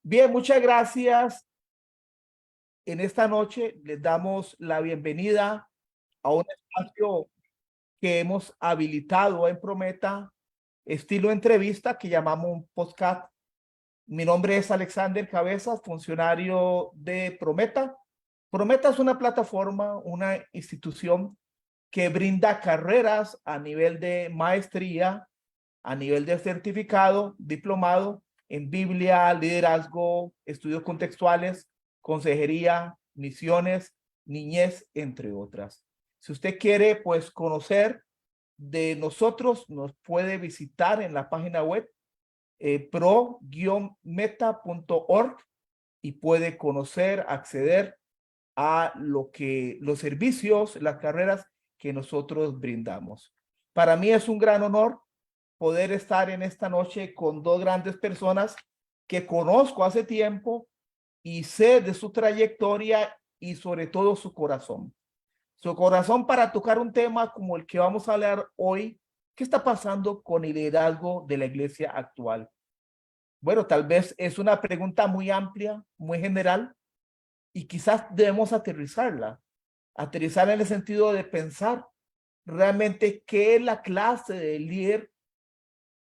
Bien, muchas gracias. En esta noche les damos la bienvenida a un espacio que hemos habilitado en Prometa, estilo entrevista que llamamos un podcast. Mi nombre es Alexander Cabezas, funcionario de Prometa. Prometa es una plataforma, una institución que brinda carreras a nivel de maestría, a nivel de certificado, diplomado en Biblia, liderazgo, estudios contextuales, consejería, misiones, niñez, entre otras. Si usted quiere, pues, conocer de nosotros, nos puede visitar en la página web pro-meta.org y puede conocer, acceder a los servicios, las carreras que nosotros brindamos. Para mí es un gran honor poder estar en esta noche con dos grandes personas que conozco hace tiempo y sé de su trayectoria y sobre todo su corazón. Su corazón para tocar un tema como el que vamos a hablar hoy. ¿Qué está pasando con el liderazgo de la iglesia actual? Bueno, tal vez es una pregunta muy amplia, muy general, y quizás debemos aterrizarla. Aterrizar en el sentido de pensar realmente qué es la clase de líder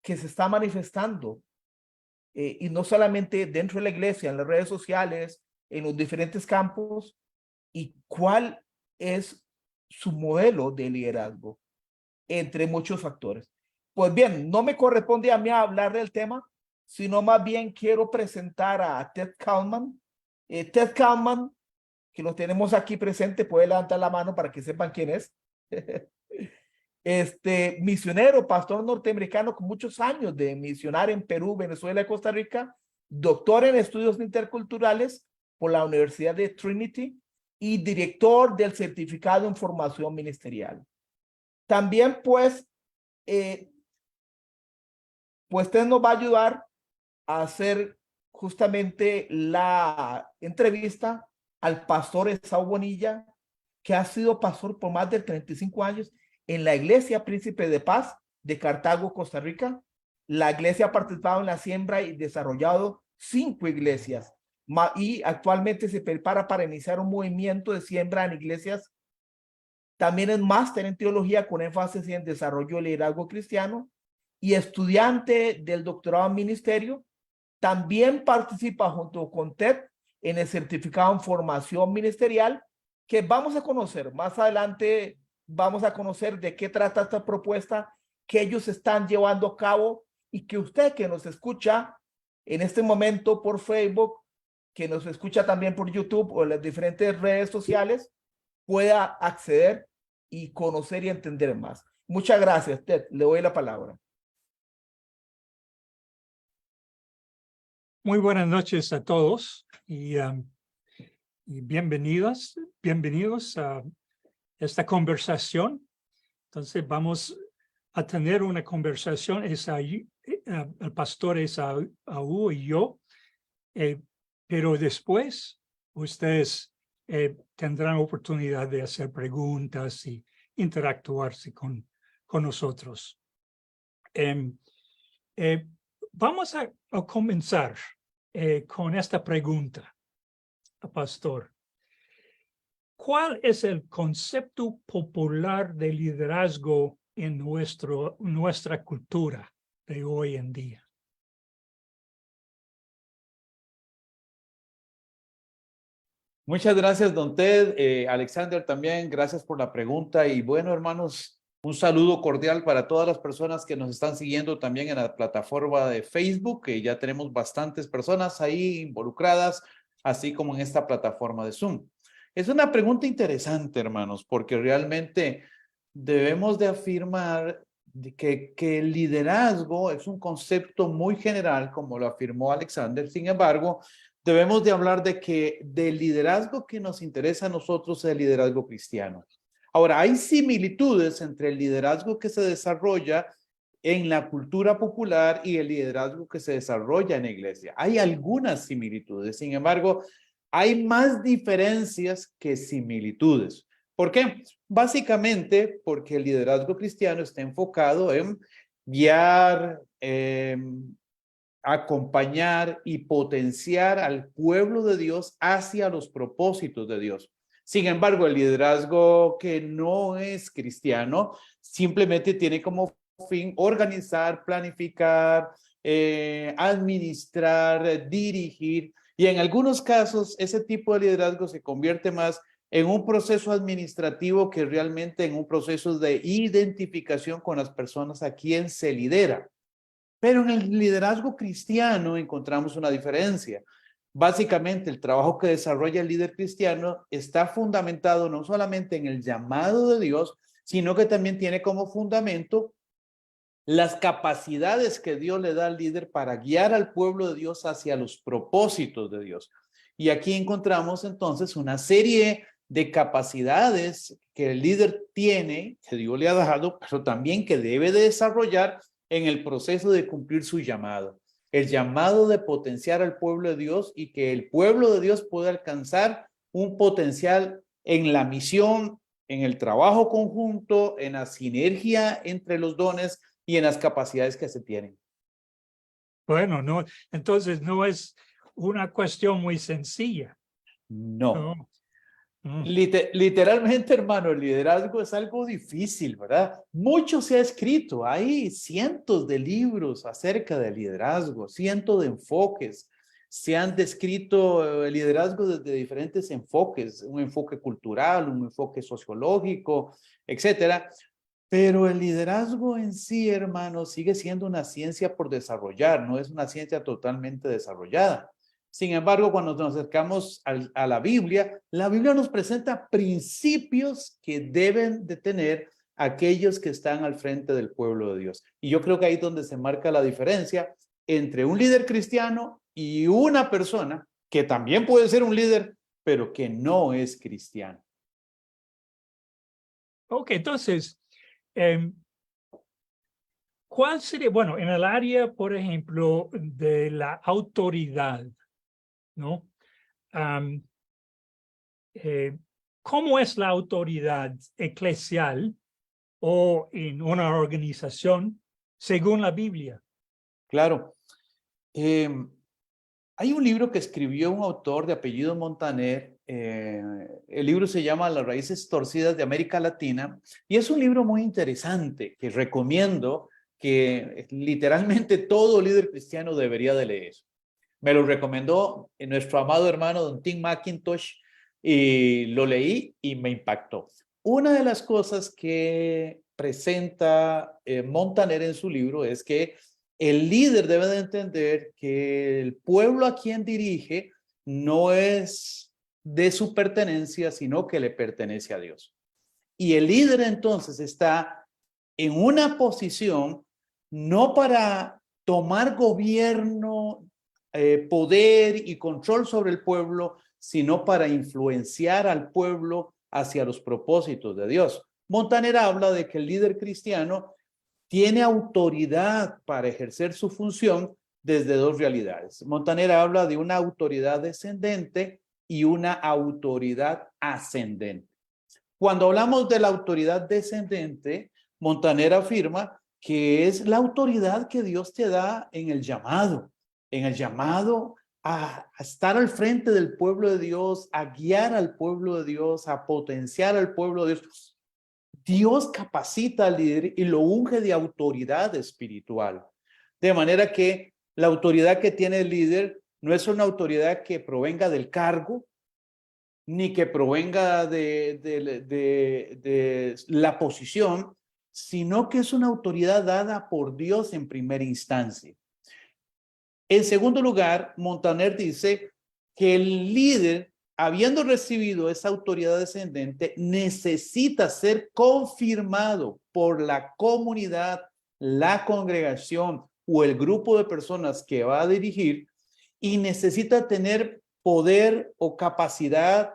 que se está manifestando, y no solamente dentro de la iglesia, en las redes sociales, en los diferentes campos, y cuál es su modelo de liderazgo, entre muchos factores. Pues bien, no me corresponde a mí hablar del tema, sino más bien quiero presentar a Ted Kalman. Ted Kalman, que lo tenemos aquí presente, puede levantar la mano para que sepan quién es. Misionero, pastor norteamericano con muchos años de misionar en Perú, Venezuela y Costa Rica, doctor en estudios interculturales por la Universidad de Trinity y director del certificado en formación ministerial. También, pues usted nos va a ayudar a hacer justamente la entrevista al pastor Esau Bonilla, que ha sido pastor por más de 35 años en la Iglesia Príncipe de Paz de Cartago, Costa Rica. La iglesia ha participado en la siembra y desarrollado 5 iglesias, y actualmente se prepara para iniciar un movimiento de siembra en iglesias. También es máster en teología con énfasis en desarrollo y liderazgo cristiano y estudiante del doctorado en ministerio. También participa junto con TED en el certificado en formación ministerial, que vamos a conocer más adelante. Vamos a conocer de qué trata esta propuesta que ellos están llevando a cabo, y que usted que nos escucha en este momento por Facebook, que nos escucha también por YouTube o en las diferentes redes sociales, pueda acceder y conocer y entender más. Muchas gracias, Ted. Le doy la palabra. Muy buenas noches a todos y bienvenidos a esta conversación. Entonces vamos a tener una conversación, el pastor Esaú y yo, pero después ustedes tendrán oportunidad de hacer preguntas y interactuarse con nosotros. Vamos a comenzar con esta pregunta, pastor. ¿Cuál es el concepto popular de liderazgo en nuestra cultura de hoy en día? Muchas gracias, don Ted. Alexander, también gracias por la pregunta. Y bueno, hermanos, un saludo cordial para todas las personas que nos están siguiendo también en la plataforma de Facebook, que ya tenemos bastantes personas ahí involucradas, así como en esta plataforma de Zoom. Es una pregunta interesante, hermanos, porque realmente debemos de afirmar que el liderazgo es un concepto muy general, como lo afirmó Alexander. Sin embargo, debemos de hablar del liderazgo que nos interesa a nosotros es el liderazgo cristiano. Ahora, hay similitudes entre el liderazgo que se desarrolla en la cultura popular y el liderazgo que se desarrolla en la iglesia. Hay algunas similitudes, sin embargo, hay más diferencias que similitudes. ¿Por qué? Básicamente porque el liderazgo cristiano está enfocado en guiar, acompañar y potenciar al pueblo de Dios hacia los propósitos de Dios. Sin embargo, el liderazgo que no es cristiano simplemente tiene como fin organizar, planificar, administrar, dirigir, y en algunos casos ese tipo de liderazgo se convierte más en un proceso administrativo que realmente en un proceso de identificación con las personas a quien se lidera. Pero en el liderazgo cristiano encontramos una diferencia. Básicamente, el trabajo que desarrolla el líder cristiano está fundamentado no solamente en el llamado de Dios, sino que también tiene como fundamento las capacidades que Dios le da al líder para guiar al pueblo de Dios hacia los propósitos de Dios. Y aquí encontramos entonces una serie de capacidades que el líder tiene, que Dios le ha dado, pero también que debe de desarrollar en el proceso de cumplir su llamado. El llamado de potenciar al pueblo de Dios y que el pueblo de Dios pueda alcanzar un potencial en la misión, en el trabajo conjunto, en la sinergia entre los dones y en las capacidades que se tienen. Bueno, no, entonces no es una cuestión muy sencilla. No. ¿No? Literalmente, hermano, el liderazgo es algo difícil, ¿verdad? Mucho se ha escrito, hay cientos de libros acerca del liderazgo, cientos de enfoques. Se han descrito el liderazgo desde diferentes enfoques, un enfoque cultural, un enfoque sociológico, etcétera. Pero el liderazgo en sí, hermano, sigue siendo una ciencia por desarrollar, no es una ciencia totalmente desarrollada. Sin embargo, cuando nos acercamos a la Biblia nos presenta principios que deben de tener aquellos que están al frente del pueblo de Dios. Y yo creo que ahí es donde se marca la diferencia entre un líder cristiano y una persona que también puede ser un líder, pero que no es cristiano. Ok, entonces, ¿cuál sería, bueno, en el área, por ejemplo, de la autoridad, ¿no? ¿Cómo es la autoridad eclesial o en una organización según la Biblia? Claro. Hay un libro que escribió un autor de apellido Montaner. El libro se llama Las raíces torcidas de América Latina y es un libro muy interesante que recomiendo, que literalmente todo líder cristiano debería de leer. Me lo recomendó nuestro amado hermano Don Tim McIntosh y lo leí y me impactó. Una de las cosas que presenta Montaner en su libro es que el líder debe de entender que el pueblo a quien dirige no es de su pertenencia, sino que le pertenece a Dios. Y el líder entonces está en una posición no para tomar gobierno, poder y control sobre el pueblo, sino para influenciar al pueblo hacia los propósitos de Dios. Montaner habla de que el líder cristiano tiene autoridad para ejercer su función desde dos realidades. Montaner habla de una autoridad descendente y una autoridad ascendente. Cuando hablamos de la autoridad descendente, Montaner afirma que es la autoridad que Dios te da en el llamado a estar al frente del pueblo de Dios, a guiar al pueblo de Dios, a potenciar al pueblo de Dios. Dios capacita al líder y lo unge de autoridad espiritual. De manera que la autoridad que tiene el líder no es una autoridad que provenga del cargo, ni que provenga de la posición, sino que es una autoridad dada por Dios en primera instancia. En segundo lugar, Montaner dice que el líder, habiendo recibido esa autoridad descendente, necesita ser confirmado por la comunidad, la congregación o el grupo de personas que va a dirigir, y necesita tener poder o capacidad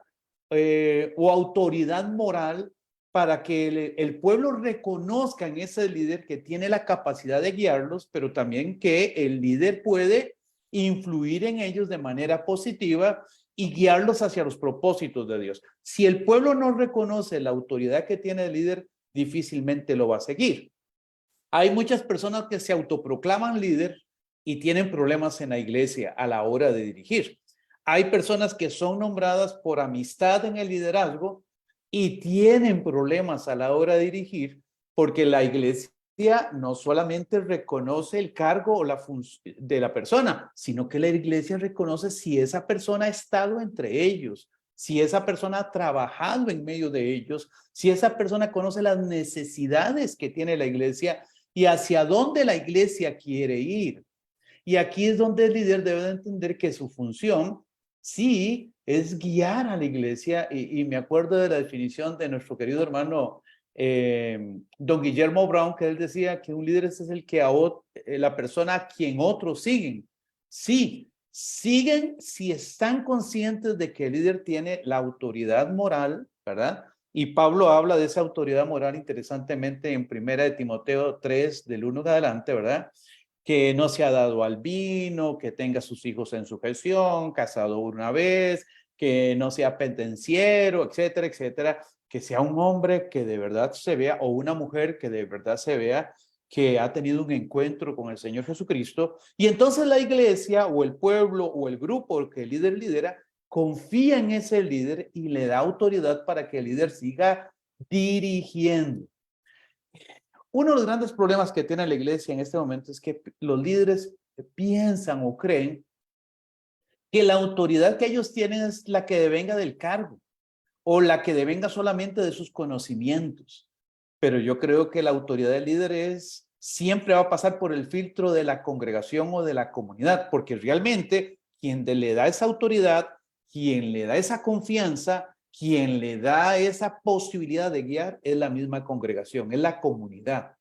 o autoridad moral para que el pueblo reconozca en ese líder que tiene la capacidad de guiarlos, pero también que el líder puede influir en ellos de manera positiva y guiarlos hacia los propósitos de Dios. Si el pueblo no reconoce la autoridad que tiene el líder, difícilmente lo va a seguir. Hay muchas personas que se autoproclaman líder, y tienen problemas en la iglesia a la hora de dirigir. Hay personas que son nombradas por amistad en el liderazgo y tienen problemas a la hora de dirigir porque la iglesia no solamente reconoce el cargo o la función de la persona, sino que la iglesia reconoce si esa persona ha estado entre ellos, si esa persona ha trabajado en medio de ellos, si esa persona conoce las necesidades que tiene la iglesia y hacia dónde la iglesia quiere ir. Y aquí es donde el líder debe de entender que su función, sí, es guiar a la iglesia. Y me acuerdo de la definición de nuestro querido hermano don Guillermo Brown, que él decía que un líder es el que la persona a quien otros siguen. Sí, siguen si están conscientes de que el líder tiene la autoridad moral, ¿verdad? Y Pablo habla de esa autoridad moral interesantemente en 1 de Timoteo 3, del 1 en adelante, ¿verdad? Que no se ha dado al vino, que tenga sus hijos en sujeción, casado una vez, que no sea pendenciero, etcétera, etcétera, que sea un hombre que de verdad se vea o una mujer que de verdad se vea que ha tenido un encuentro con el Señor Jesucristo. Y entonces la iglesia o el pueblo o el grupo que el líder lidera confía en ese líder y le da autoridad para que el líder siga dirigiendo. Uno de los grandes problemas que tiene la iglesia en este momento es que los líderes piensan o creen que la autoridad que ellos tienen es la que devenga del cargo o la que devenga solamente de sus conocimientos. Pero yo creo que la autoridad del líder siempre va a pasar por el filtro de la congregación o de la comunidad, porque realmente quien le da esa autoridad, quien le da esa confianza, quien le da esa posibilidad de guiar es la misma congregación, es la comunidad.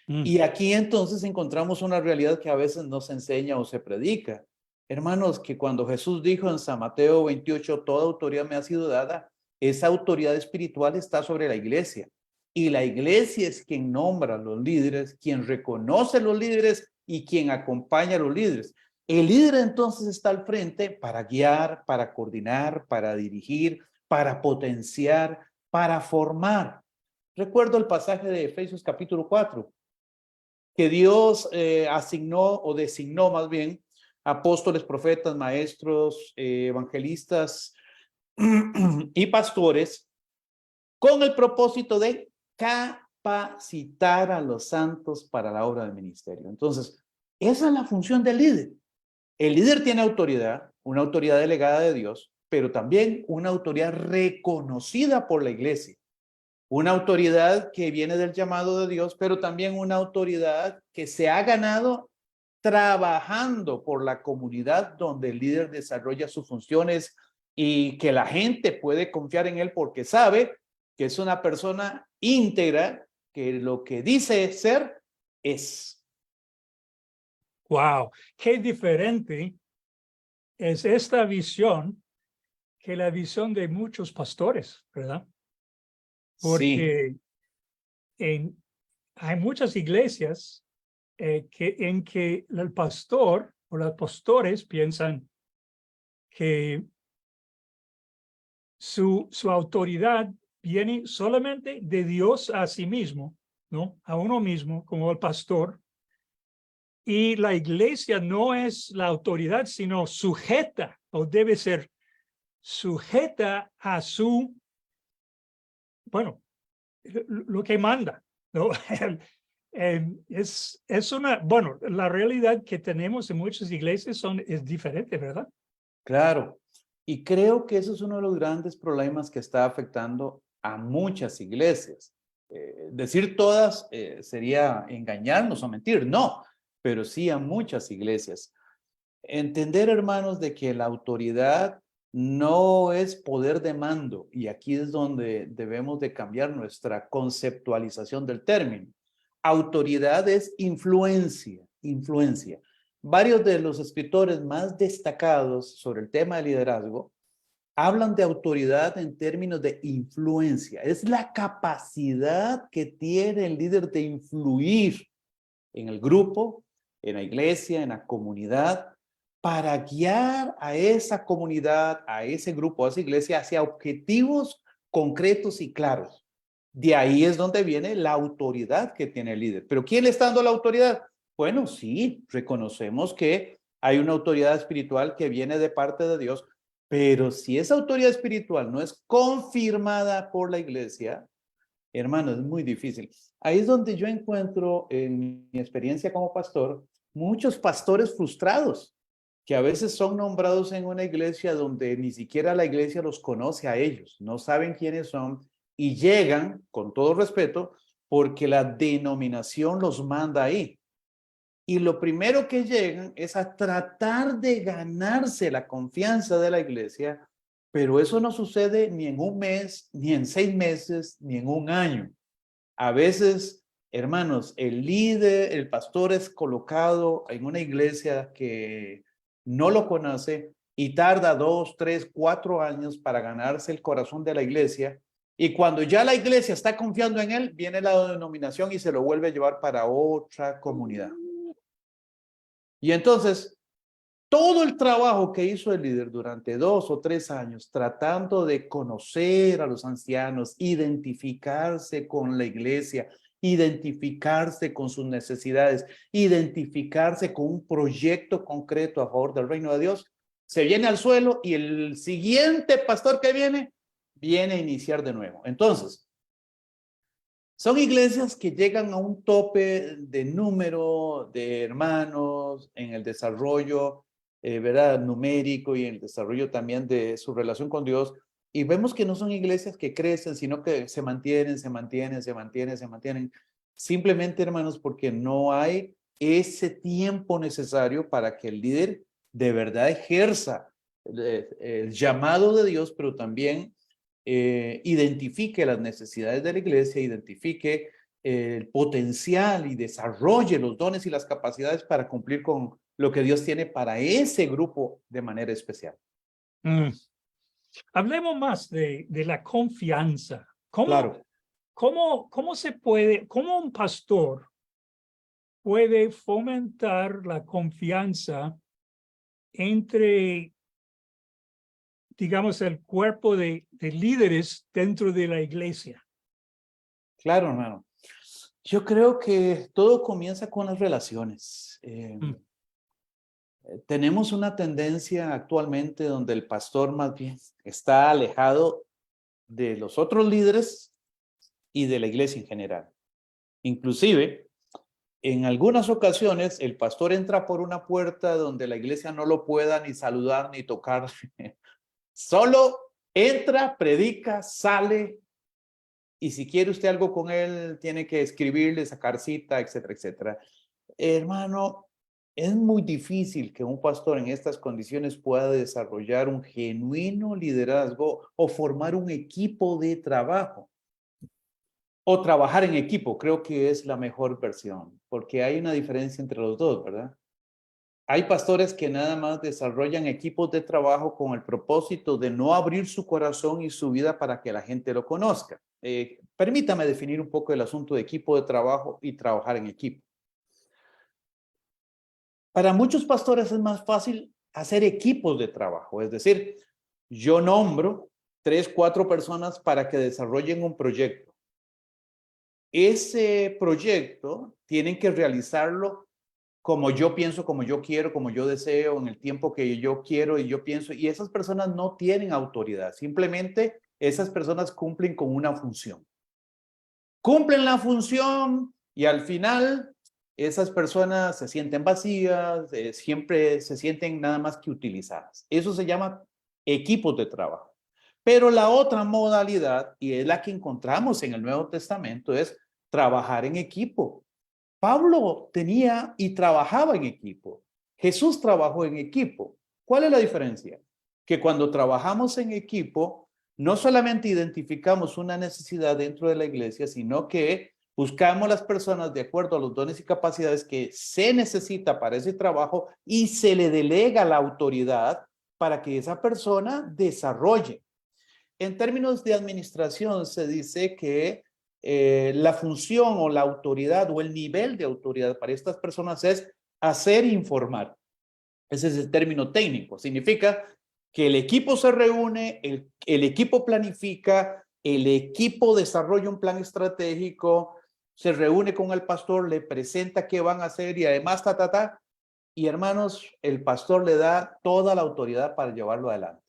Y aquí entonces encontramos una realidad que a veces no se enseña o se predica. Hermanos, que cuando Jesús dijo en San Mateo 28, toda autoridad me ha sido dada, esa autoridad espiritual está sobre la iglesia. Y la iglesia es quien nombra a los líderes, quien reconoce a los líderes y quien acompaña a los líderes. El líder entonces está al frente para guiar, para coordinar, para dirigir, para potenciar, para formar. Recuerdo el pasaje de Efesios capítulo 4, que Dios asignó o designó más bien apóstoles, profetas, maestros, evangelistas y pastores con el propósito de capacitar a los santos para la obra del ministerio. Entonces, esa es la función del líder. El líder tiene autoridad, una autoridad delegada de Dios, pero también una autoridad reconocida por la iglesia. Una autoridad que viene del llamado de Dios, pero también una autoridad que se ha ganado trabajando por la comunidad donde el líder desarrolla sus funciones y que la gente puede confiar en él porque sabe que es una persona íntegra, que lo que dice ser es. Wow, qué diferente es esta visión que la visión de muchos pastores, ¿verdad? Porque Sí. hay muchas iglesias en que el pastor o los pastores piensan que su autoridad viene solamente de Dios a sí mismo, ¿no? A uno mismo, como el pastor. Y la iglesia no es la autoridad, sino sujeta, o debe ser sujeta a su, bueno, lo que manda, ¿no? Es una, bueno, la realidad que tenemos en muchas iglesias es diferente, ¿verdad? Claro, y creo que eso es uno de los grandes problemas que está afectando a muchas iglesias. Decir todas sería engañarnos o mentir, no, pero sí a muchas iglesias. Entender, hermanos, de que la autoridad no es poder de mando, y aquí es donde debemos de cambiar nuestra conceptualización del término. Autoridad es influencia, influencia. Varios de los escritores más destacados sobre el tema de liderazgo hablan de autoridad en términos de influencia. Es la capacidad que tiene el líder de influir en el grupo, en la iglesia, en la comunidad, para guiar a esa comunidad, a ese grupo, a esa iglesia hacia objetivos concretos y claros. De ahí es donde viene la autoridad que tiene el líder. ¿Pero quién le está dando la autoridad? Bueno, sí, reconocemos que hay una autoridad espiritual que viene de parte de Dios, pero si esa autoridad espiritual no es confirmada por la iglesia, hermano, es muy difícil. Ahí es donde yo encuentro en mi experiencia como pastor muchos pastores frustrados que a veces son nombrados en una iglesia donde ni siquiera la iglesia los conoce a ellos, no saben quiénes son y llegan, con todo respeto, porque la denominación los manda ahí. Y lo primero que llegan es a tratar de ganarse la confianza de la iglesia, pero eso no sucede ni en un mes, ni en 6 meses, ni en un año. A veces, hermanos, el líder, el pastor es colocado en una iglesia que no lo conoce y tarda 2, 3, 4 años para ganarse el corazón de la iglesia. Y cuando ya la iglesia está confiando en él, viene la denominación y se lo vuelve a llevar para otra comunidad. Y entonces, todo el trabajo que hizo el líder durante 2 o 3 años, tratando de conocer a los ancianos, identificarse con la iglesia, identificarse con sus necesidades, identificarse con un proyecto concreto a favor del reino de Dios, se viene al suelo y el siguiente pastor que viene a iniciar de nuevo. Entonces, son iglesias que llegan a un tope de número de hermanos en el desarrollo, ¿verdad? Numérico y en el desarrollo también de su relación con Dios. Y vemos que no son iglesias que crecen, sino que se mantienen. Simplemente, hermanos, porque no hay ese tiempo necesario para que el líder de verdad ejerza el llamado de Dios, pero también identifique las necesidades de la iglesia, identifique el potencial y desarrolle los dones y las capacidades para cumplir con lo que Dios tiene para ese grupo de manera especial. Hablemos más de la confianza. Claro. ¿Cómo se puede, cómo un pastor puede fomentar la confianza entre, digamos, el cuerpo de líderes dentro de la iglesia? Claro, hermano. Yo creo que todo comienza con las relaciones. Tenemos una tendencia actualmente donde el pastor más bien está alejado de los otros líderes y de la iglesia en general. Inclusive, en algunas ocasiones, el pastor entra por una puerta donde la iglesia no lo pueda ni saludar ni tocar. Solo entra, predica, sale, y si quiere usted algo con él, tiene que escribirle, sacar cita, etcétera, etcétera. Hermano, es muy difícil que un pastor en estas condiciones pueda desarrollar un genuino liderazgo o formar un equipo de trabajo. O trabajar en equipo, creo que es la mejor versión, porque hay una diferencia entre los dos, ¿verdad? Hay pastores que nada más desarrollan equipos de trabajo con el propósito de no abrir su corazón y su vida para que la gente lo conozca. Permítame definir un poco el asunto de equipo de trabajo y trabajar en equipo. Para muchos pastores es más fácil hacer equipos de trabajo, es decir, yo nombro 3, 4 personas para que desarrollen un proyecto. Ese proyecto tienen que realizarlo como yo pienso, como yo quiero, como yo deseo, en el tiempo que yo quiero y yo pienso, y esas personas no tienen autoridad, simplemente esas personas cumplen con una función. Cumplen la función y al final esas personas se sienten vacías, siempre se sienten nada más que utilizadas. Eso se llama equipos de trabajo. Pero la otra modalidad, y es la que encontramos en el Nuevo Testamento, es trabajar en equipo. Pablo tenía y trabajaba en equipo. Jesús trabajó en equipo. ¿Cuál es la diferencia? Que cuando trabajamos en equipo, no solamente identificamos una necesidad dentro de la iglesia, sino que buscamos las personas de acuerdo a los dones y capacidades que se necesita para ese trabajo y se le delega la autoridad para que esa persona desarrolle. En términos de administración, se dice que la función o la autoridad o el nivel de autoridad para estas personas es hacer e informar. Ese es el término técnico. Significa que el equipo se reúne, el equipo planifica, el equipo desarrolla un plan estratégico, se reúne con el pastor, le presenta qué van a hacer y además, y hermanos, el pastor le da toda la autoridad para llevarlo adelante,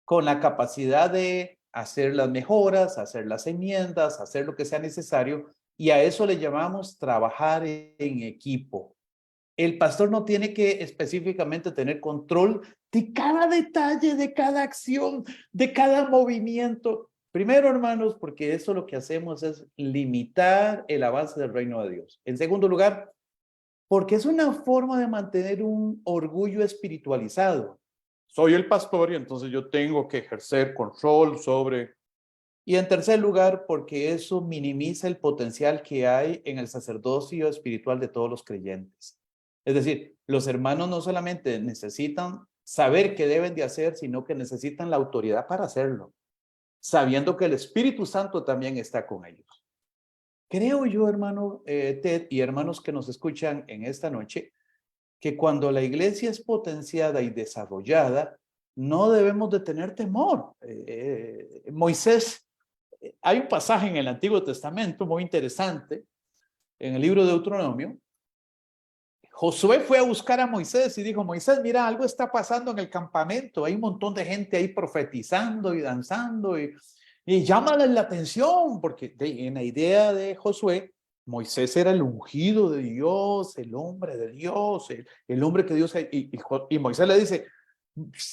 con la capacidad de hacer las mejoras, hacer las enmiendas, hacer lo que sea necesario, y a eso le llamamos trabajar en equipo. El pastor no tiene que específicamente tener control de cada detalle, de cada acción, de cada movimiento. Primero, hermanos, porque eso lo que hacemos es limitar el avance del reino de Dios. En segundo lugar, porque es una forma de mantener un orgullo espiritualizado. Soy el pastor y entonces yo tengo que ejercer control sobre... Y en tercer lugar, porque eso minimiza el potencial que hay en el sacerdocio espiritual de todos los creyentes. Es decir, los hermanos no solamente necesitan saber qué deben de hacer, sino que necesitan la autoridad para hacerlo, sabiendo que el Espíritu Santo también está con ellos. Creo yo, hermano Ted, y hermanos que nos escuchan en esta noche, que cuando la iglesia es potenciada y desarrollada, no debemos de tener temor. Moisés, hay un pasaje en el Antiguo Testamento muy interesante, en el libro de Deuteronomio. Josué fue a buscar a Moisés y dijo, Moisés, mira, algo está pasando en el campamento, hay un montón de gente ahí profetizando y danzando y llámale la atención, porque en la idea de Josué, Moisés era el ungido de Dios, el hombre de Dios, el hombre que Dios... Y Moisés le dice,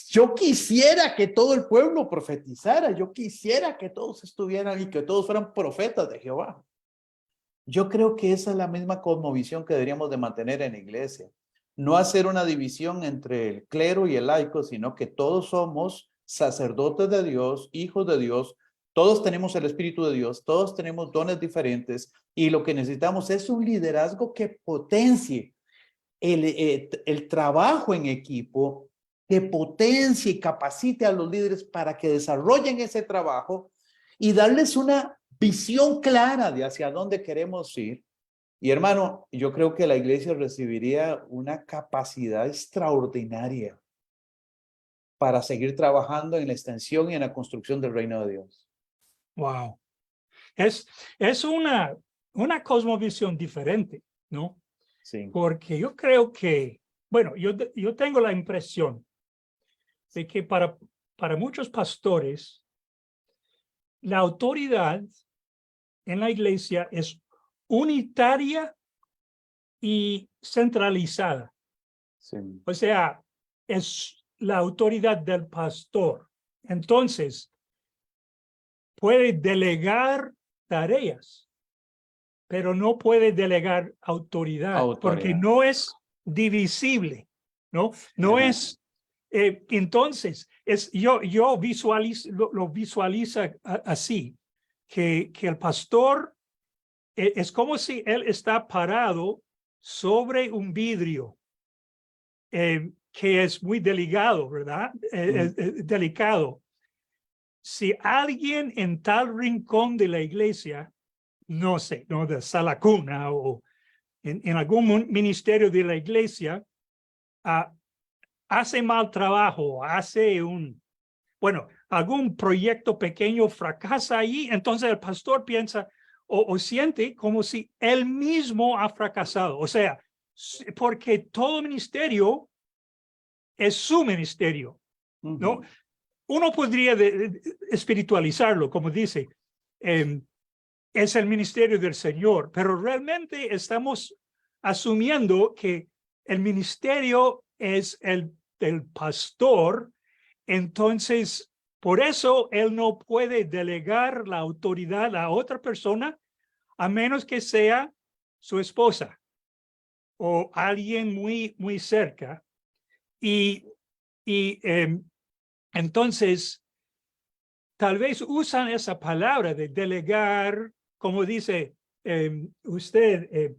yo quisiera que todo el pueblo profetizara, yo quisiera que todos estuvieran y que todos fueran profetas de Jehová. Yo creo que esa es la misma cosmovisión que deberíamos de mantener en la iglesia. No hacer una división entre el clero y el laico, sino que todos somos sacerdotes de Dios, hijos de Dios, todos tenemos el Espíritu de Dios, todos tenemos dones diferentes y lo que necesitamos es un liderazgo que potencie el trabajo en equipo, que potencie y capacite a los líderes para que desarrollen ese trabajo y darles una visión clara de hacia dónde queremos ir. Y hermano, yo creo que la iglesia recibiría una capacidad extraordinaria para seguir trabajando en la extensión y en la construcción del reino de Dios. Wow. Es una cosmovisión diferente, ¿no? Sí. Porque yo creo que, bueno, yo tengo la impresión de que para muchos pastores, la autoridad en la iglesia es unitaria y centralizada. Sí. O sea, es la autoridad del pastor. Entonces, puede delegar tareas, pero no puede delegar autoridad. Porque no es divisible, ¿no? No es, entonces, yo lo visualizo así, que el pastor es como si él está parado sobre un vidrio que es muy delicado, ¿verdad? Delicado. Si alguien en tal rincón de la iglesia, no sé, ¿no? De sala cuna o en algún ministerio de la iglesia, hace mal trabajo, hace algún proyecto pequeño fracasa ahí, entonces el pastor piensa o siente como si él mismo ha fracasado. O sea, porque todo ministerio es su ministerio, ¿no? Uno podría espiritualizarlo, como dice, es el ministerio del Señor, pero realmente estamos asumiendo que el ministerio es el del pastor, entonces por eso él no puede delegar la autoridad a otra persona a menos que sea su esposa o alguien muy, muy cerca. Y entonces, tal vez usan esa palabra de delegar, como dice usted,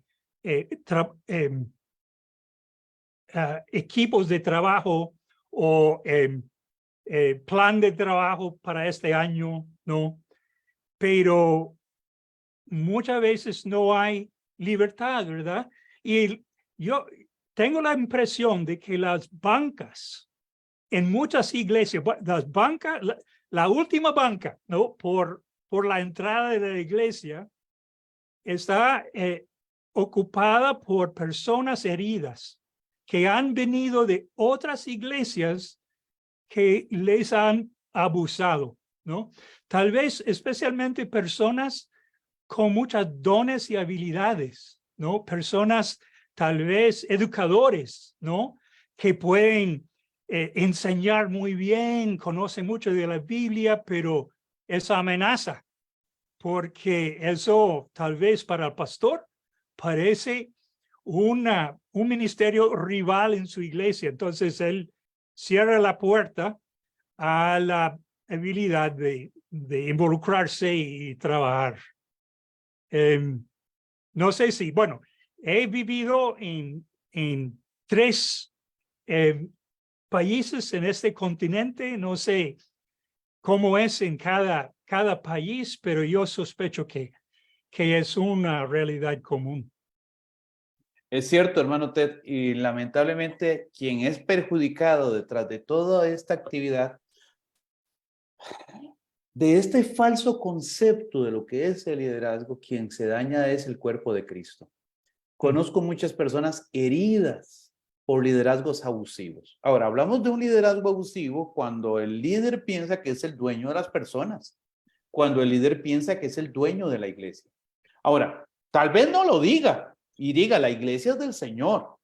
equipos de trabajo o plan de trabajo para este año, ¿no? Pero muchas veces no hay libertad, ¿verdad? Y yo tengo la impresión de que las bancas en muchas iglesias, las bancas, la última banca, ¿no? Por la entrada de la iglesia, está ocupada por personas heridas que han venido de otras iglesias que les han abusado, ¿no? Tal vez especialmente personas con muchos dones y habilidades, ¿no? Personas tal vez educadores, ¿no? Que pueden enseñar muy bien, conocen mucho de la Biblia, pero esa amenaza, porque eso tal vez para el pastor parece un ministerio rival en su iglesia. Entonces él cierra la puerta a la habilidad de involucrarse y trabajar. No sé si, bueno, he vivido en 3 países en este continente. No sé cómo es en cada país, pero yo sospecho que es una realidad común. Es cierto, hermano Ted, y lamentablemente quien es perjudicado detrás de toda esta actividad, de este falso concepto de lo que es el liderazgo, quien se daña es el cuerpo de Cristo. Conozco muchas personas heridas por liderazgos abusivos. Ahora, hablamos de un liderazgo abusivo cuando el líder piensa que es el dueño de las personas, cuando el líder piensa que es el dueño de la iglesia. Ahora, tal vez no lo diga y diga, la iglesia es del Señor.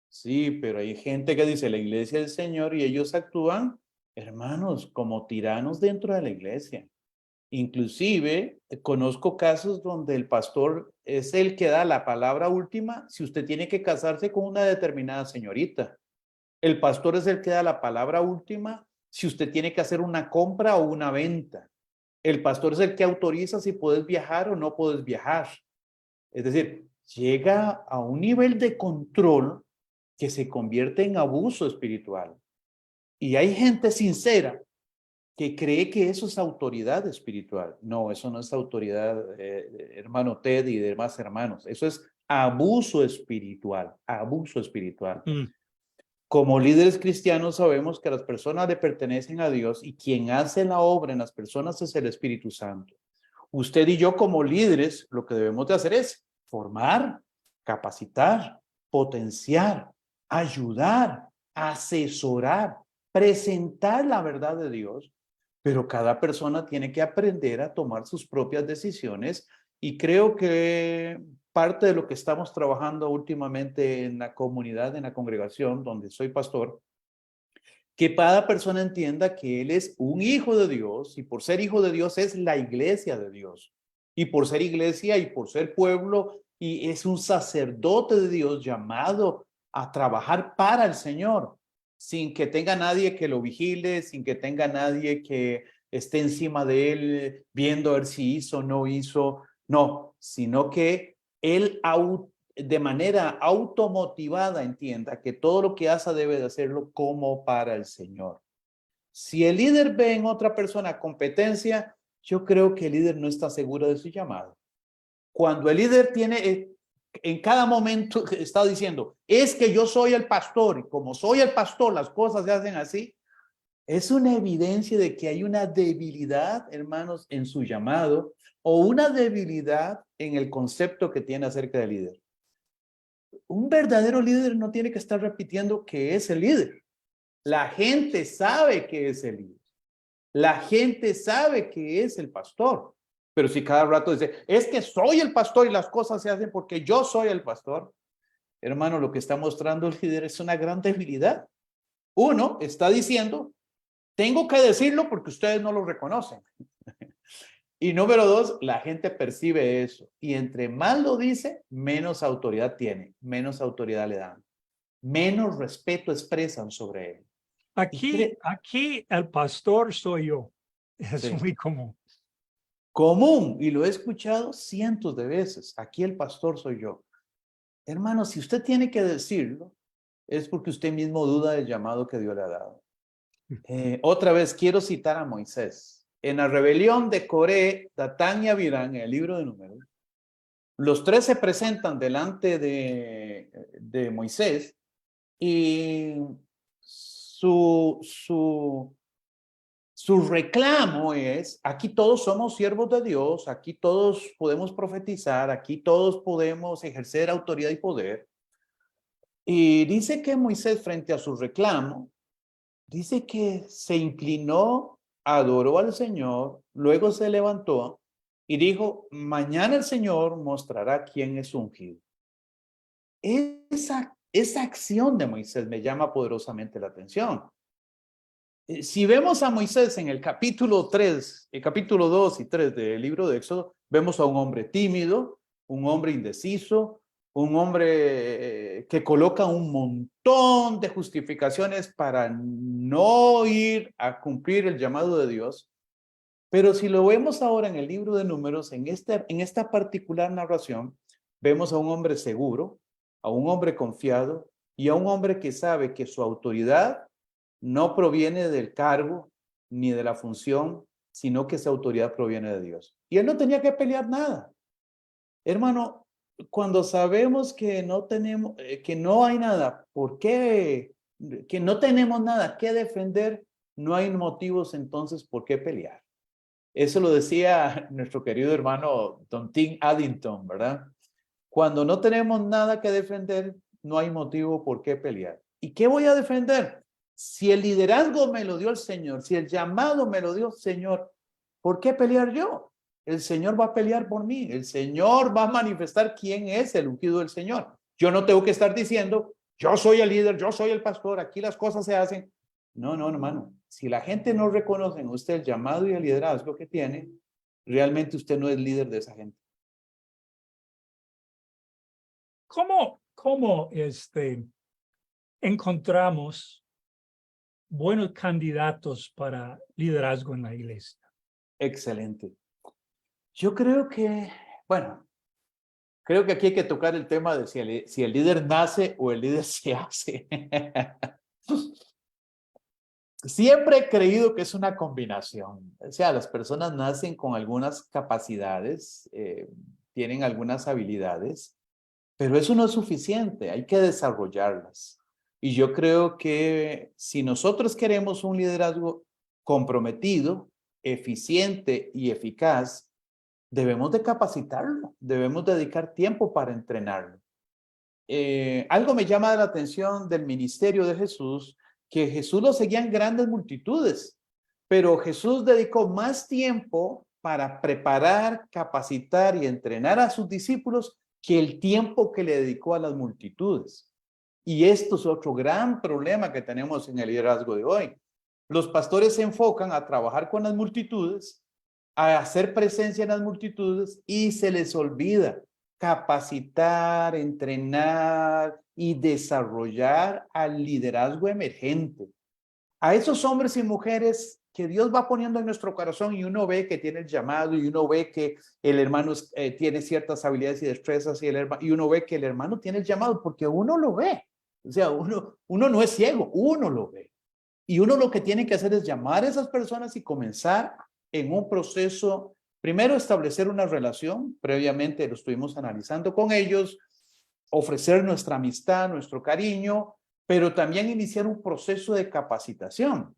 Sí, pero hay gente que dice, la iglesia es del Señor y ellos actúan, hermanos, como tiranos dentro de la iglesia. Inclusive, conozco casos donde el pastor es el que da la palabra última si usted tiene que casarse con una determinada señorita. El pastor es el que da la palabra última si usted tiene que hacer una compra o una venta. El pastor es el que autoriza si puedes viajar o no puedes viajar. Es decir, llega a un nivel de control que se convierte en abuso espiritual. Y hay gente sincera que cree que eso es autoridad espiritual. No, eso no es autoridad, hermano Ted y demás hermanos. Eso es abuso espiritual, abuso espiritual. Como líderes cristianos sabemos que las personas le pertenecen a Dios y quien hace la obra en las personas es el Espíritu Santo. Usted y yo como líderes lo que debemos de hacer es formar, capacitar, potenciar, ayudar, asesorar, presentar la verdad de Dios, pero cada persona tiene que aprender a tomar sus propias decisiones y creo que parte de lo que estamos trabajando últimamente en la comunidad, en la congregación donde soy pastor, que cada persona entienda que él es un hijo de Dios y por ser hijo de Dios es la iglesia de Dios. Y por ser iglesia y por ser pueblo y es un sacerdote de Dios llamado a trabajar para el Señor, sin que tenga nadie que lo vigile, sin que tenga nadie que esté encima de él viendo a ver si hizo o no hizo, no, sino que él de manera automotivada entienda que todo lo que hace debe de hacerlo como para el Señor. Si el líder ve en otra persona competencia, yo creo que el líder no está seguro de su llamado. Cuando el líder tiene, en cada momento está diciendo, es que yo soy el pastor y como soy el pastor las cosas se hacen así, es una evidencia de que hay una debilidad, hermanos, en su llamado o una debilidad en el concepto que tiene acerca del líder. Un verdadero líder no tiene que estar repitiendo que es el líder. La gente sabe que es el líder. La gente sabe que es el pastor. Pero si cada rato dice, es que soy el pastor y las cosas se hacen porque yo soy el pastor. Hermano, lo que está mostrando el líder es una gran debilidad. Uno, está diciendo, tengo que decirlo porque ustedes no lo reconocen. Y número 2, la gente percibe eso. Y entre más lo dice, menos autoridad tiene, menos autoridad le dan, menos respeto expresan sobre él. Aquí el pastor soy yo. Es Sí. muy común. Común, y lo he escuchado cientos de veces. Aquí el pastor soy yo. Hermano, si usted tiene que decirlo, es porque usted mismo duda del llamado que Dios le ha dado. Otra vez quiero citar a Moisés. En la rebelión de Coré, Datán y Abirán, en el libro de Números, los 3 se presentan delante de Moisés y su Su reclamo es, aquí todos somos siervos de Dios, aquí todos podemos profetizar, aquí todos podemos ejercer autoridad y poder. Y dice que Moisés, frente a su reclamo, dice que se inclinó, adoró al Señor, luego se levantó y dijo, mañana el Señor mostrará quién es ungido. Esa acción de Moisés me llama poderosamente la atención. Si vemos a Moisés en el capítulo 3, el capítulo 2 y 3 del libro de Éxodo, vemos a un hombre tímido, un hombre indeciso, un hombre que coloca un montón de justificaciones para no ir a cumplir el llamado de Dios. Pero si lo vemos ahora en el libro de Números, en esta particular narración, vemos a un hombre seguro, a un hombre confiado y a un hombre que sabe que su autoridad no proviene del cargo ni de la función, sino que esa autoridad proviene de Dios. Y él no tenía que pelear nada. Hermano, cuando sabemos que no tenemos, que no hay nada, ¿por qué? Que no tenemos nada que defender, no hay motivos entonces por qué pelear. Eso lo decía nuestro querido hermano Don Tim Addington, ¿verdad? Cuando no tenemos nada que defender, no hay motivo por qué pelear. ¿Y qué voy a defender? Si el liderazgo me lo dio el Señor, si el llamado me lo dio el Señor, ¿por qué pelear yo? El Señor va a pelear por mí. El Señor va a manifestar quién es el ungido del Señor. Yo no tengo que estar diciendo, yo soy el líder, yo soy el pastor, aquí las cosas se hacen. No, hermano. Si la gente no reconoce en usted el llamado y el liderazgo que tiene, realmente usted no es líder de esa gente. ¿Cómo encontramos buenos candidatos para liderazgo en la iglesia? Excelente. Yo creo que, creo que aquí hay que tocar el tema de si el líder nace o el líder se hace. Siempre he creído que es una combinación. O sea, las personas nacen con algunas capacidades, tienen algunas habilidades, pero eso no es suficiente, hay que desarrollarlas. Y yo creo que si nosotros queremos un liderazgo comprometido, eficiente y eficaz, debemos de capacitarlo, debemos dedicar tiempo para entrenarlo. Algo me llama la atención del ministerio de Jesús, que Jesús lo seguían grandes multitudes, pero Jesús dedicó más tiempo para preparar, capacitar y entrenar a sus discípulos que el tiempo que le dedicó a las multitudes. Y esto es otro gran problema que tenemos en el liderazgo de hoy. Los pastores se enfocan a trabajar con las multitudes, a hacer presencia en las multitudes y se les olvida capacitar, entrenar y desarrollar al liderazgo emergente. A esos hombres y mujeres que Dios va poniendo en nuestro corazón y uno ve que tiene el llamado y uno ve que el hermano tiene ciertas habilidades y destrezas y uno ve que el hermano tiene el llamado porque uno lo ve. O sea, uno no es ciego, uno lo ve. Y uno lo que tiene que hacer es llamar a esas personas y comenzar en un proceso, primero establecer una relación, previamente lo estuvimos analizando con ellos, ofrecer nuestra amistad, nuestro cariño, pero también iniciar un proceso de capacitación.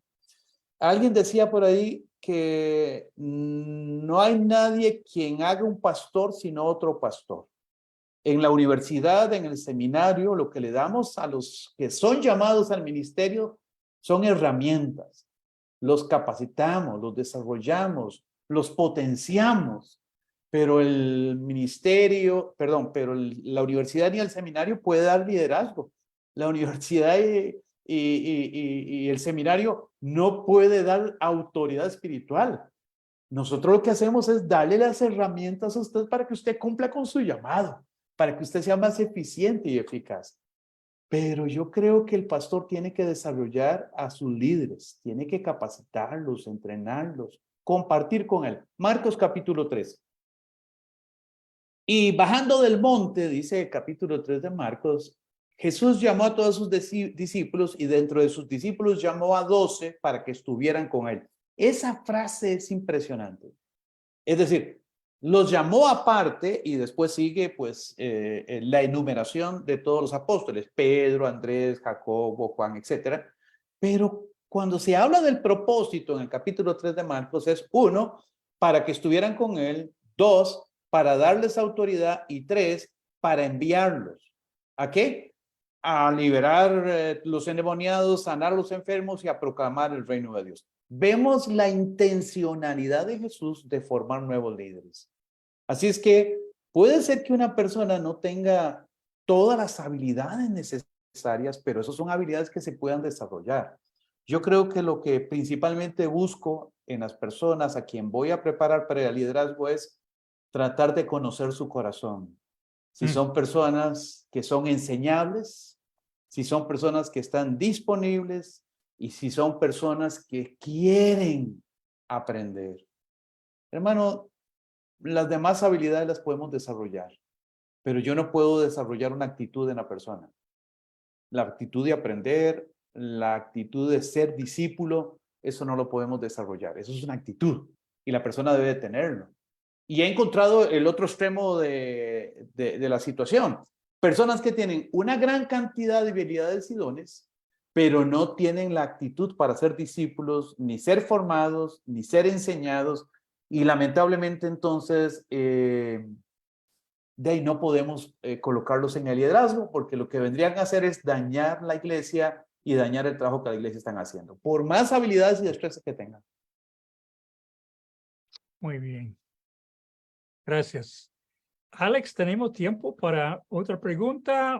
Alguien decía por ahí que no hay nadie quien haga un pastor sino otro pastor. En la universidad, en el seminario, lo que le damos a los que son llamados al ministerio son herramientas. Los capacitamos, los desarrollamos, los potenciamos, pero el ministerio, pero la universidad y el seminario puede dar liderazgo. La universidad y el seminario no puede dar autoridad espiritual. Nosotros lo que hacemos es darle las herramientas a usted para que usted cumpla con su llamado, para que usted sea más eficiente y eficaz. Pero yo creo que el pastor tiene que desarrollar a sus líderes, tiene que capacitarlos, entrenarlos, compartir con él. Marcos capítulo 3. Y bajando del monte, dice el capítulo 3 de Marcos, Jesús llamó a todos sus discípulos y dentro de sus discípulos llamó a 12 para que estuvieran con él. Esa frase es impresionante. Es decir, los llamó aparte y después sigue pues la enumeración de todos los apóstoles, Pedro, Andrés, Jacobo, Juan, etcétera. Pero Cuando se habla del propósito en el capítulo 3 de Marcos es 1, para que estuvieran con él, 2, para darles autoridad y 3, para enviarlos. ¿A qué? A liberar los endemoniados, sanar a los enfermos y a proclamar el reino de Dios. Vemos la intencionalidad de Jesús de formar nuevos líderes. Así es que puede ser que una persona no tenga todas las habilidades necesarias, pero esas son habilidades que se puedan desarrollar. Yo creo que lo que principalmente busco en las personas a quien voy a preparar para el liderazgo es tratar de conocer su corazón. Si son personas que son enseñables, si son personas que están disponibles y si son personas que quieren aprender. Hermano, las demás habilidades las podemos desarrollar, pero yo no puedo desarrollar una actitud en la persona. La actitud de aprender, la actitud de ser discípulo, eso no lo podemos desarrollar. Eso es una actitud y la persona debe tenerlo. Y he encontrado el otro extremo de la situación. Personas que tienen una gran cantidad de habilidades y dones, pero no tienen la actitud para ser discípulos, ni ser formados, ni ser enseñados. Y lamentablemente entonces de ahí no podemos colocarlos en el liderazgo, porque lo que vendrían a hacer es dañar la iglesia y dañar el trabajo que la iglesia están haciendo, por más habilidades y destrezas que tengan. Muy bien. Gracias. Alex, ¿tenemos tiempo para otra pregunta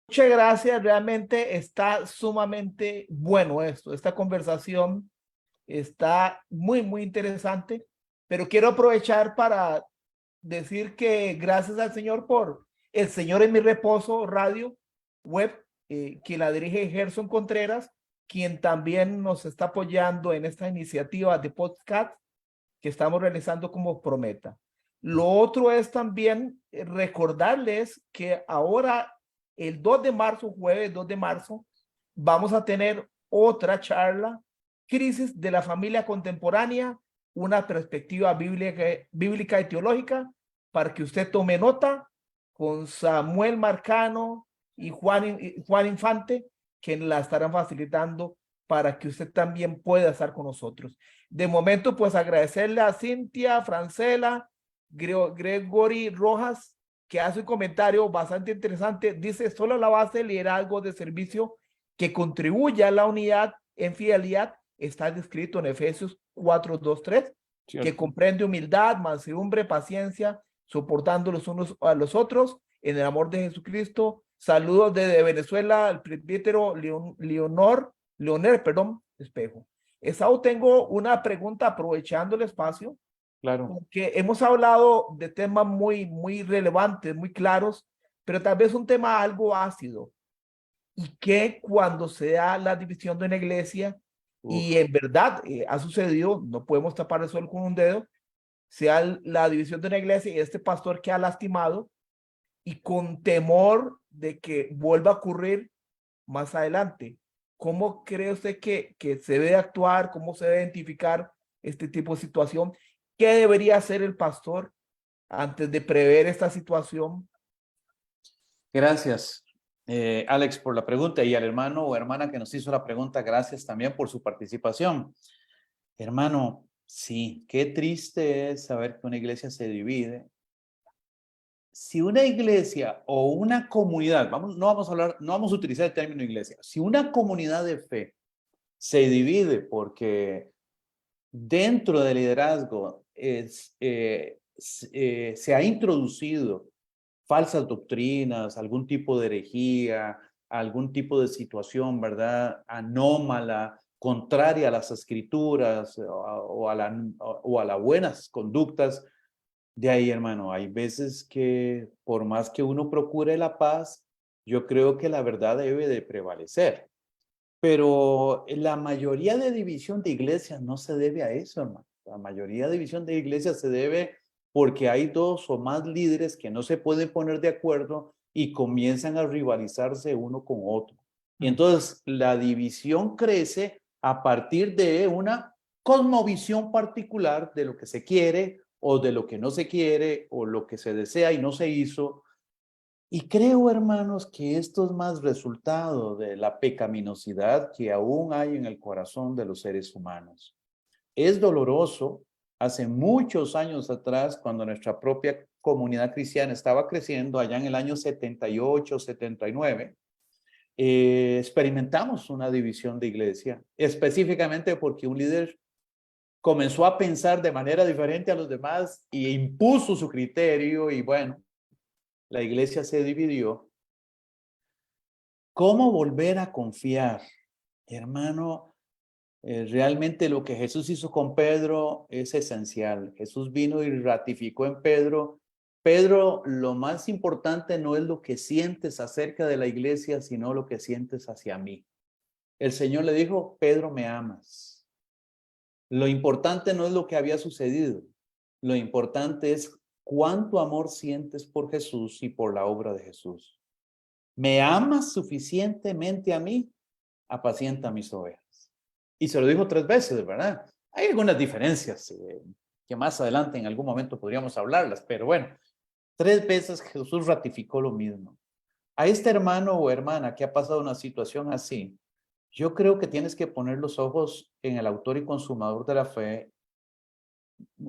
Muchas gracias, realmente está sumamente bueno esto. Esta conversación está muy interesante, pero quiero aprovechar para decir que gracias al Señor por El Señor en mi Reposo radio web, que la dirige Gerson Contreras, quien también nos está apoyando en esta iniciativa de podcast que estamos realizando como Prometa. Lo otro es también recordarles que ahora el 2 de marzo, jueves 2 de marzo, vamos a tener otra charla, Crisis de la Familia Contemporánea, una perspectiva bíblica y teológica, para que usted tome nota, con Samuel Marcano y Juan Infante, que la estarán facilitando para que usted también pueda estar con nosotros. De momento, pues agradecerle a Cintia, Francela, Gregory Rojas, que hace un comentario bastante interesante. Dice, solo la base del liderazgo de servicio que contribuya a la unidad en fidelidad está descrito en Efesios 4:2-3, que comprende humildad, mansedumbre, paciencia, soportando los unos a los otros en el amor de Jesucristo. Saludos desde Venezuela, el presbítero Leonel, Espejo. Esau, tengo una pregunta aprovechando el espacio. Claro. Porque hemos hablado de temas muy relevantes, muy claros, pero tal vez un tema algo ácido. Y que cuando se da la división de una iglesia, y en verdad ha sucedido, no podemos tapar el sol con un dedo, sea la división de una iglesia y este pastor que ha lastimado, y con temor de que vuelva a ocurrir más adelante. ¿Cómo cree usted que se debe actuar? ¿Cómo se debe identificar este tipo de situación? ¿Qué debería hacer el pastor antes de prever esta situación? Gracias, Alex, por la pregunta, y al hermano o hermana que nos hizo la pregunta, gracias también por su participación. Hermano, sí, qué triste es saber que una iglesia se divide. Si una iglesia o una comunidad, no vamos a utilizar el término iglesia, si una comunidad de fe se divide porque dentro del liderazgo se ha introducido falsas doctrinas, algún tipo de herejía, algún tipo de situación, ¿verdad? Anómala, contraria a las escrituras o a las buenas conductas. De ahí, hermano, hay veces que por más que uno procure la paz, yo creo que la verdad debe de prevalecer. Pero la mayoría de división de iglesias no se debe a eso, hermano. La mayoría de división de iglesias se debe porque hay dos o más líderes que no se pueden poner de acuerdo y comienzan a rivalizarse uno con otro. Y entonces la división crece a partir de una cosmovisión particular de lo que se quiere o de lo que no se quiere o lo que se desea y no se hizo. Y creo, hermanos, que esto es más resultado de la pecaminosidad que aún hay en el corazón de los seres humanos. Es doloroso. Hace muchos años atrás, cuando nuestra propia comunidad cristiana estaba creciendo, allá en el año 78, 79, experimentamos una división de iglesia, específicamente porque un líder comenzó a pensar de manera diferente a los demás e impuso su criterio y bueno, la iglesia se dividió. ¿Cómo volver a confiar? Hermano, realmente lo que Jesús hizo con Pedro es esencial. Jesús vino y ratificó en Pedro. Pedro, lo más importante no es lo que sientes acerca de la iglesia, sino lo que sientes hacia mí. El Señor le dijo, Pedro, me amas. Lo importante no es lo que había sucedido. Lo importante es cuánto amor sientes por Jesús y por la obra de Jesús. ¿Me amas suficientemente a mí? Apacienta mis ovejas. Y se lo dijo 3 veces, ¿verdad? Hay algunas diferencias que más adelante en algún momento podríamos hablarlas, pero bueno, 3 veces Jesús ratificó lo mismo. A este hermano o hermana que ha pasado una situación así, yo creo que tienes que poner los ojos en el autor y consumador de la fe.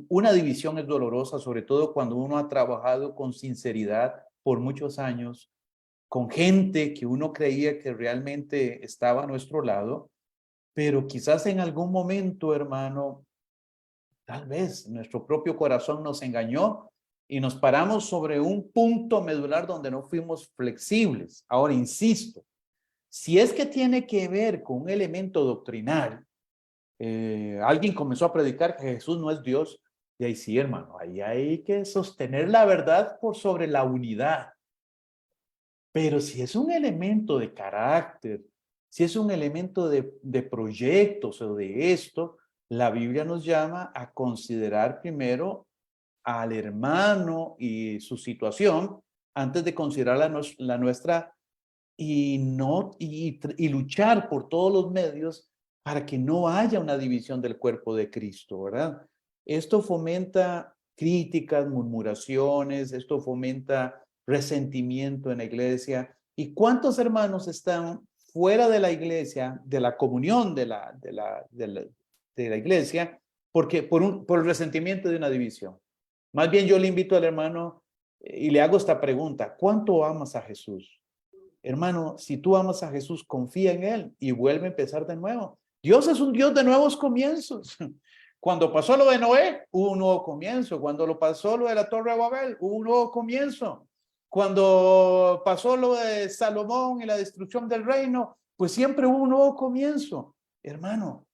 Una división es dolorosa, sobre todo cuando uno ha trabajado con sinceridad por muchos años, con gente que uno creía que realmente estaba a nuestro lado, pero quizás en algún momento, hermano, tal vez nuestro propio corazón nos engañó y nos paramos sobre un punto medular donde no fuimos flexibles. Ahora, insisto, si es que tiene que ver con un elemento doctrinal, alguien comenzó a predicar que Jesús no es Dios, y ahí sí, hermano, ahí hay que sostener la verdad por sobre la unidad. Pero si es un elemento de carácter, si es un elemento de proyectos o de esto, la Biblia nos llama a considerar primero al hermano y su situación antes de considerar la nuestra y luchar por todos los medios para que no haya una división del cuerpo de Cristo, ¿verdad? Esto fomenta críticas, murmuraciones, esto fomenta resentimiento en la iglesia. ¿Y cuántos hermanos están fuera de la iglesia, de la comunión de la iglesia, porque por el resentimiento de una división? Más bien yo le invito al hermano y le hago esta pregunta: ¿cuánto amas a Jesús? Hermano, si tú amas a Jesús, confía en Él y vuelve a empezar de nuevo. Dios es un Dios de nuevos comienzos. Cuando pasó lo de Noé, hubo un nuevo comienzo. Cuando lo pasó lo de la Torre de Babel, hubo un nuevo comienzo. Cuando pasó lo de Salomón y la destrucción del reino, pues siempre hubo un nuevo comienzo. Hermano,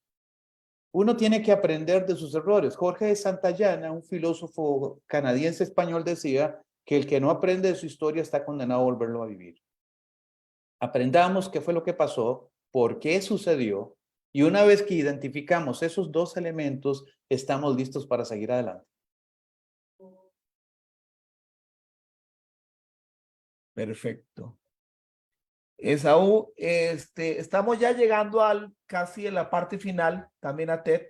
uno tiene que aprender de sus errores. Jorge de Santayana, un filósofo canadiense español, decía que el que no aprende de su historia está condenado a volverlo a vivir. Aprendamos qué fue lo que pasó, por qué sucedió, y una vez que identificamos esos 2 elementos, estamos listos para seguir adelante. Perfecto. Esaú, estamos ya llegando casi en la parte final, también a Ted.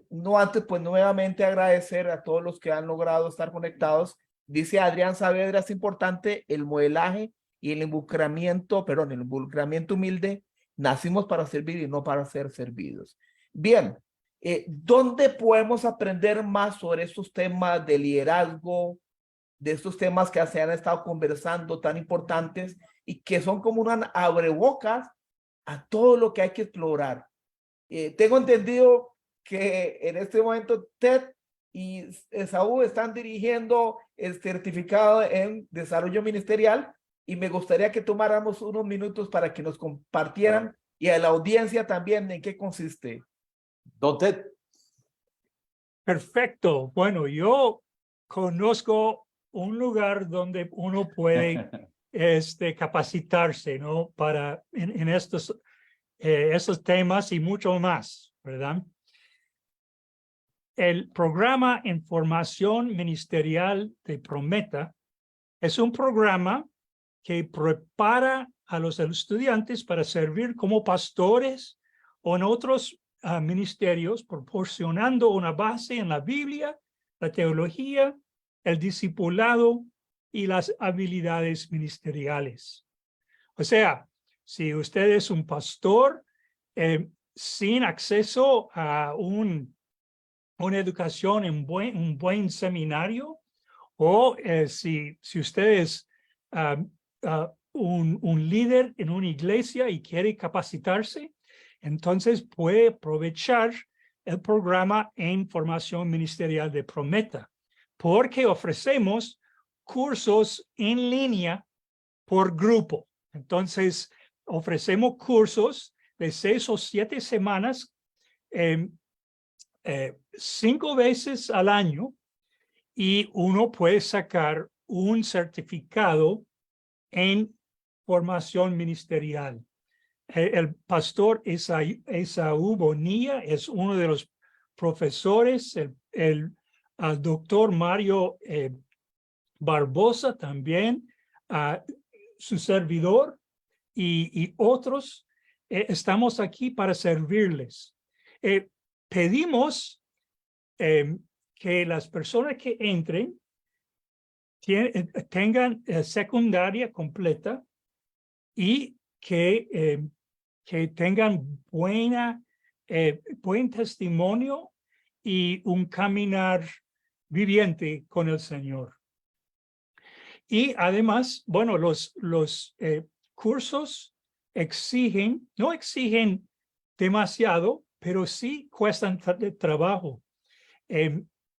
No antes, pues nuevamente agradecer a todos los que han logrado estar conectados. Dice Adrián Saavedra, es importante el modelaje y el involucramiento humilde. Nacimos para servir y no para ser servidos. Bien, ¿dónde podemos aprender más sobre estos temas de liderazgo, de estos temas que se han estado conversando tan importantes y que son como una abrebocas a todo lo que hay que explorar? Tengo entendido que en este momento Ted y Esaú están dirigiendo el certificado en desarrollo ministerial y me gustaría que tomáramos unos minutos para que nos compartieran y a la audiencia también en qué consiste. Don Ted. Perfecto. Bueno, yo conozco un lugar donde uno puede capacitarse, ¿no? Para en estos temas y mucho más, ¿verdad? El programa en formación ministerial de Prometa es un programa que prepara a los estudiantes para servir como pastores o en otros ministerios, proporcionando una base en la Biblia, la teología, el discipulado y las habilidades ministeriales. O sea, si usted es un pastor sin acceso a una educación en un buen seminario, o si usted es un líder en una iglesia y quiere capacitarse, entonces puede aprovechar el programa en formación ministerial de Prometa, porque ofrecemos cursos en línea por grupo. Entonces, ofrecemos cursos de 6 o 7 semanas, 5 veces al año, y uno puede sacar un certificado en formación ministerial. El pastor Esaú Bonilla es uno de los profesores, el doctor Mario Barbosa también, su servidor y otros, estamos aquí para servirles. Pedimos que las personas que entren tengan secundaria completa y que tengan buen testimonio y un caminar viviente con el Señor. Y además, bueno, los cursos no exigen demasiado, pero sí cuestan trabajo.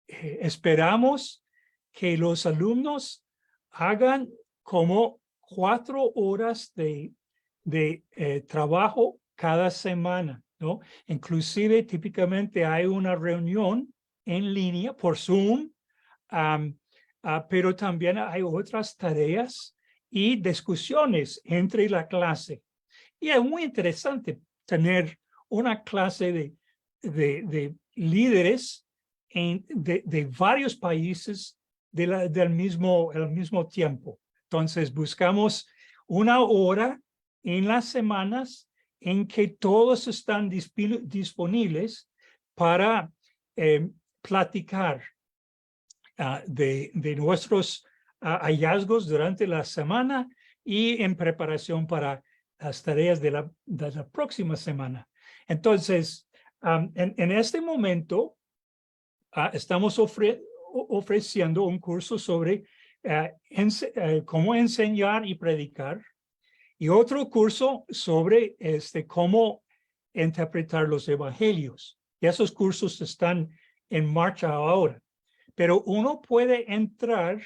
Esperamos que los alumnos hagan como 4 horas de trabajo cada semana, ¿no? Inclusive, típicamente hay una reunión en línea por Zoom, pero también hay otras tareas y discusiones entre la clase. Y es muy interesante tener una clase de líderes de varios países al mismo tiempo. Entonces, buscamos 1 hora en las semanas en que todos están disponibles para platicar de nuestros hallazgos durante la semana y en preparación para las tareas de la próxima semana. Entonces, en este momento, estamos ofreciendo un curso sobre cómo enseñar y predicar, y otro curso sobre cómo interpretar los evangelios. Y esos cursos están en marcha ahora. Pero uno puede entrar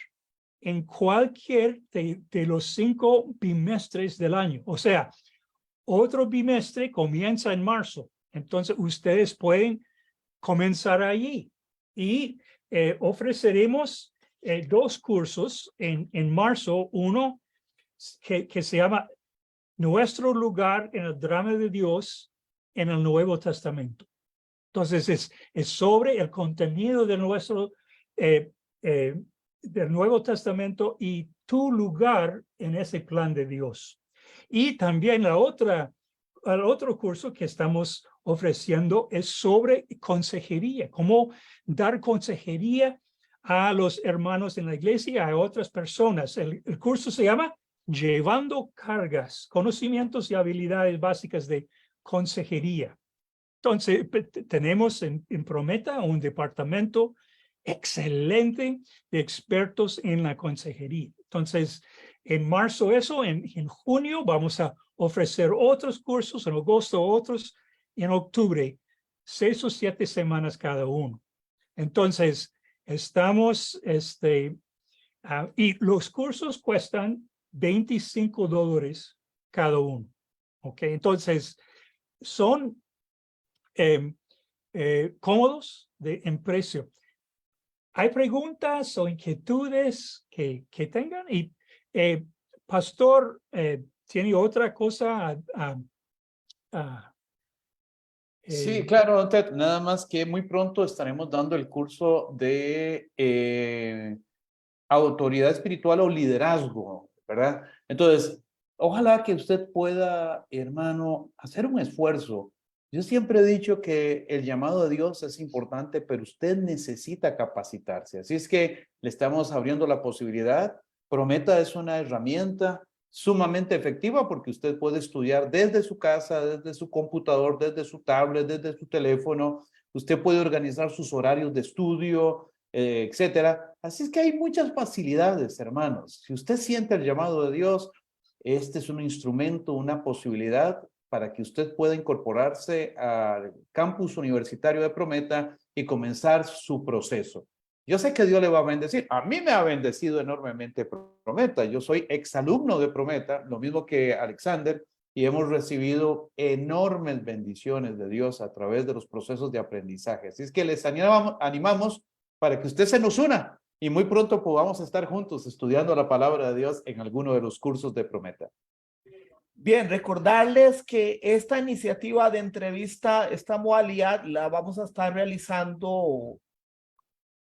en cualquier de los 5 bimestres del año. O sea, otro bimestre comienza en marzo. Entonces, ustedes pueden comenzar allí. Y ofreceremos 2 cursos en marzo. Uno que se llama Nuestro lugar en el drama de Dios en el Nuevo Testamento. Entonces, es sobre el contenido de del Nuevo Testamento y tu lugar en ese plan de Dios. Y también el otro curso que estamos ofreciendo es sobre consejería, cómo dar consejería a los hermanos en la iglesia y a otras personas. El curso se llama Llevando Cargas, conocimientos y habilidades básicas de consejería. Entonces, tenemos en Prometa un departamento excelente de expertos en la consejería. Entonces, en marzo eso, en junio vamos a ofrecer otros cursos, en agosto otros, y en octubre 6 o 7 semanas cada uno. Entonces, estamos, y los cursos cuestan $25 cada uno. ¿Ok? Entonces, son cómodos en precio. ¿Hay preguntas o inquietudes que tengan? Y Pastor, ¿tiene otra cosa? Sí, claro, don Ted, nada más que muy pronto estaremos dando el curso de autoridad espiritual o liderazgo, ¿verdad? Entonces, ojalá que usted pueda, hermano, hacer un esfuerzo. Yo siempre he dicho que el llamado de Dios es importante, pero usted necesita capacitarse. Así es que le estamos abriendo la posibilidad Prometa es una herramienta sumamente efectiva porque usted puede estudiar desde su casa, desde su computador, desde su tablet, desde su teléfono. Usted puede organizar sus horarios de estudio, etcétera. Así es que hay muchas facilidades, hermanos. Si usted siente el llamado de Dios, este es un instrumento, una posibilidad para que usted pueda incorporarse al campus universitario de Prometa y comenzar su proceso. Yo sé que Dios le va a bendecir. A mí me ha bendecido enormemente Prometa. Yo soy exalumno de Prometa, lo mismo que Alexander, y hemos recibido enormes bendiciones de Dios a través de los procesos de aprendizaje. Así es que les animamos para que usted se nos una y muy pronto podamos estar juntos estudiando la palabra de Dios en alguno de los cursos de Prometa. Bien, recordarles que esta iniciativa de entrevista, esta modalidad, la vamos a estar realizando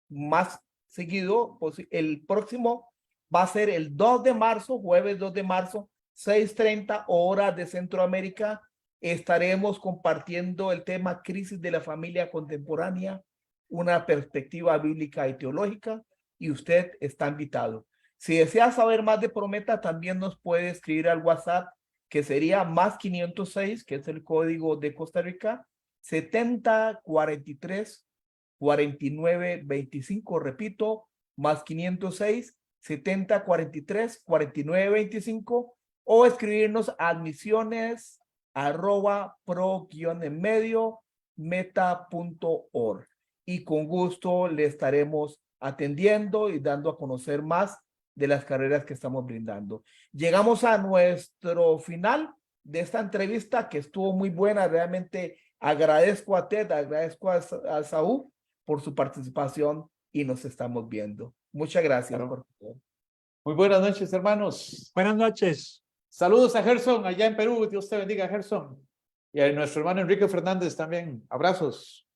más seguido. Pues el próximo va a ser el 2 de marzo, jueves 2 de marzo, 6:30 horas de Centroamérica. Estaremos compartiendo el tema crisis de la familia contemporánea, una perspectiva bíblica y teológica, y usted está invitado. Si desea saber más de Prometa, también nos puede escribir al WhatsApp, que sería más 506, que es el código de Costa Rica, 7043 4925, repito, más 506 7043 4925, o escribirnos a admisiones@pro-en-medio meta.org, y con gusto le estaremos atendiendo y dando a conocer más de las carreras que estamos brindando. Llegamos a nuestro final de esta entrevista, que estuvo muy buena. Realmente agradezco a Ted, agradezco a Saúl por su participación, y nos estamos viendo. Muchas gracias. Claro. Muy buenas noches, hermanos. Buenas noches. Saludos a Gerson allá en Perú. Dios te bendiga, Gerson. Y a nuestro hermano Enrique Fernández también. Abrazos.